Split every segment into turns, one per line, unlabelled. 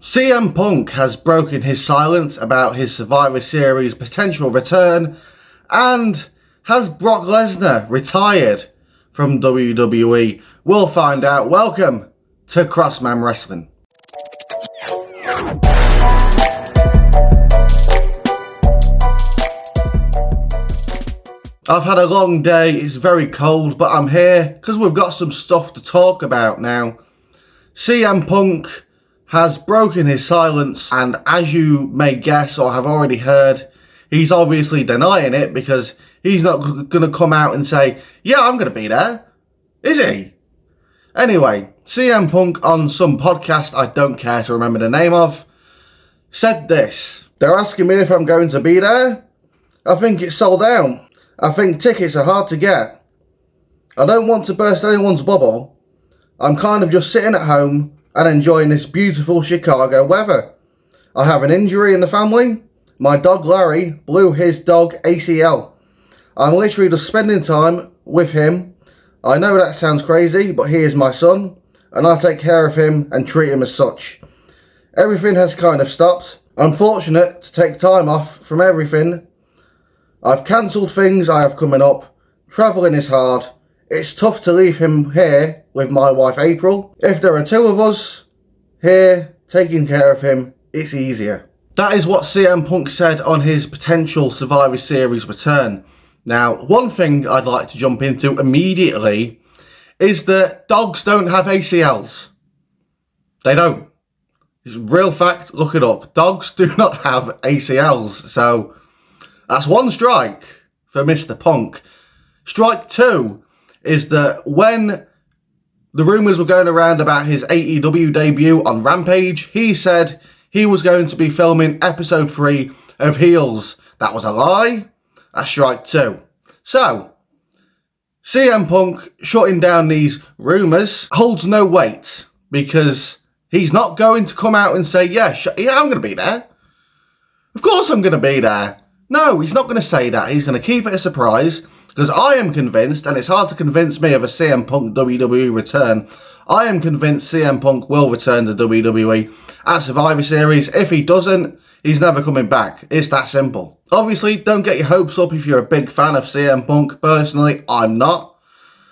CM Punk has broken his silence about his Survivor Series potential return, and has Brock Lesnar retired from WWE? We'll find out. Welcome to Crossman Wrestling. I've had a long day, it's very cold, but I'm here because we've got some stuff to talk about now. CM Punk has broken his silence, and as you may guess or have already heard, he's obviously denying it because he's not going to come out and say, yeah, I'm going to be there. Is he? Anyway, CM Punk on some podcast I don't care to remember the name of, said this. They're asking me if I'm going to be there. I think it's sold out. I think tickets are hard to get. I don't want to burst anyone's bubble. I'm kind of just sitting at home and enjoying this beautiful Chicago weather. I have an injury in the family. My dog Larry blew his dog ACL. I'm literally just spending time with him. I know that sounds crazy, but he is my son, and I take care of him and treat him as such. Everything has kind of stopped. I'm fortunate to take time off from everything. I've cancelled things I have coming up. Travelling is hard. It's tough to leave him here with my wife April. If there are two of us here taking care of him, it's easier. That is what CM Punk said on his potential Survivor Series return. Now, one thing I'd like to jump into immediately is that dogs don't have ACLs. They don't. It's a real fact, look it up. Dogs do not have ACLs, so that's one strike for Mr. Punk. Strike two is that when the rumours were going around about his AEW debut on Rampage, he said he was going to be filming episode 3 of Heels. That was a lie. That's strike two. So, CM Punk shutting down these rumours holds no weight because he's not going to come out and say, yeah, I'm going to be there. Of course I'm going to be there. No, he's not going to say that. He's going to keep it a surprise because I am convinced, and it's hard to convince me of a CM Punk WWE return, I am convinced CM Punk will return to WWE at Survivor Series. If he doesn't, he's never coming back. It's that simple. Obviously, don't get your hopes up if you're a big fan of CM Punk. Personally, I'm not.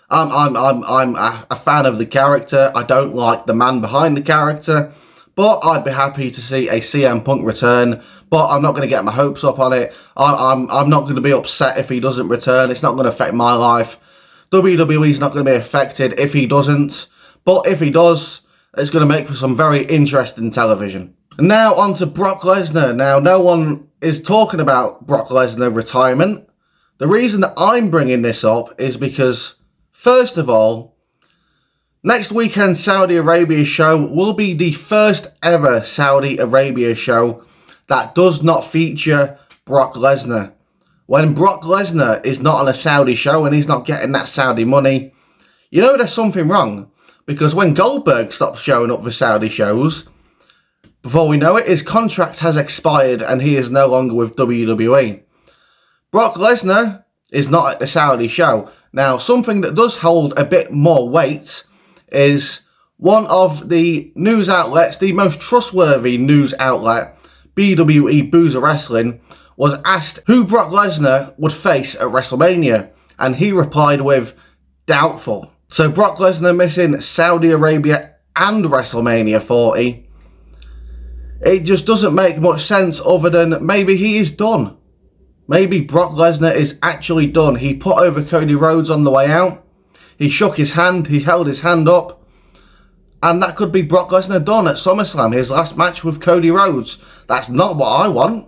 I'm a fan of the character. I don't like the man behind the character. But I'd be happy to see a CM Punk return. But I'm not going to get my hopes up on it. I'm not going to be upset if he doesn't return. It's not going to affect my life. WWE's not going to be affected if he doesn't. But if he does, it's going to make for some very interesting television. And now on to Brock Lesnar. Now, no one is talking about Brock Lesnar retirement. The reason that I'm bringing this up is because, first of all, next weekend's Saudi Arabia show will be the first ever Saudi Arabia show that does not feature Brock Lesnar. When Brock Lesnar is not on a Saudi show and he's not getting that Saudi money, you know there's something wrong. Because when Goldberg stops showing up for Saudi shows, before we know it, his contract has expired and he is no longer with WWE. Brock Lesnar is not at the Saudi show. Now, something that does hold a bit more weight is one of the news outlets, the most trustworthy news outlet, BWE Boozer Wrestling, was asked who Brock Lesnar would face at WrestleMania, and he replied with doubtful. So Brock Lesnar missing Saudi Arabia and WrestleMania 40. It just doesn't make much sense other than maybe he is done. Maybe Brock Lesnar is actually done. He put over Cody Rhodes on the way out. He shook his hand, he held his hand up, and that could be Brock Lesnar done at SummerSlam, his last match with Cody Rhodes. That's not what I want.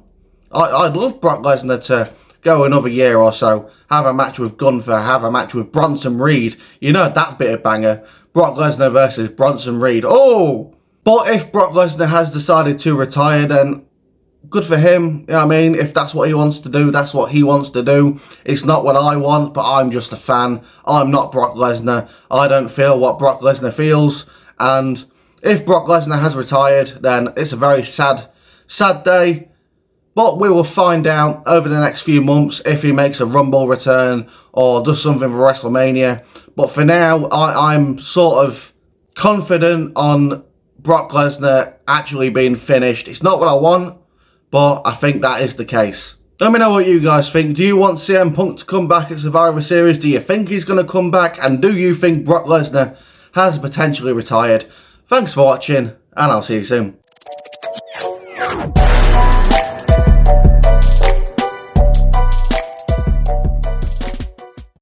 I'd love Brock Lesnar to go another year or so, have a match with Gunther, have a match with Bronson Reed. You know that bit of banger. Brock Lesnar versus Bronson Reed. Oh! But if Brock Lesnar has decided to retire, then good for him. You know what I mean? If that's what he wants to do, that's what he wants to do. It's not what I want, but I'm just a fan. I'm not Brock Lesnar. I don't feel what Brock Lesnar feels. And if Brock Lesnar has retired, then it's a very sad day. But we will find out over the next few months if he makes a Rumble return or does something for WrestleMania. But for now, I'm sort of confident on Brock Lesnar actually being finished. It's not what I want, but I think that is the case. Let me know what you guys think. Do you want CM Punk to come back at Survivor Series? Do you think he's going to come back? And do you think Brock Lesnar has potentially retired? Thanks for watching, and I'll see you soon.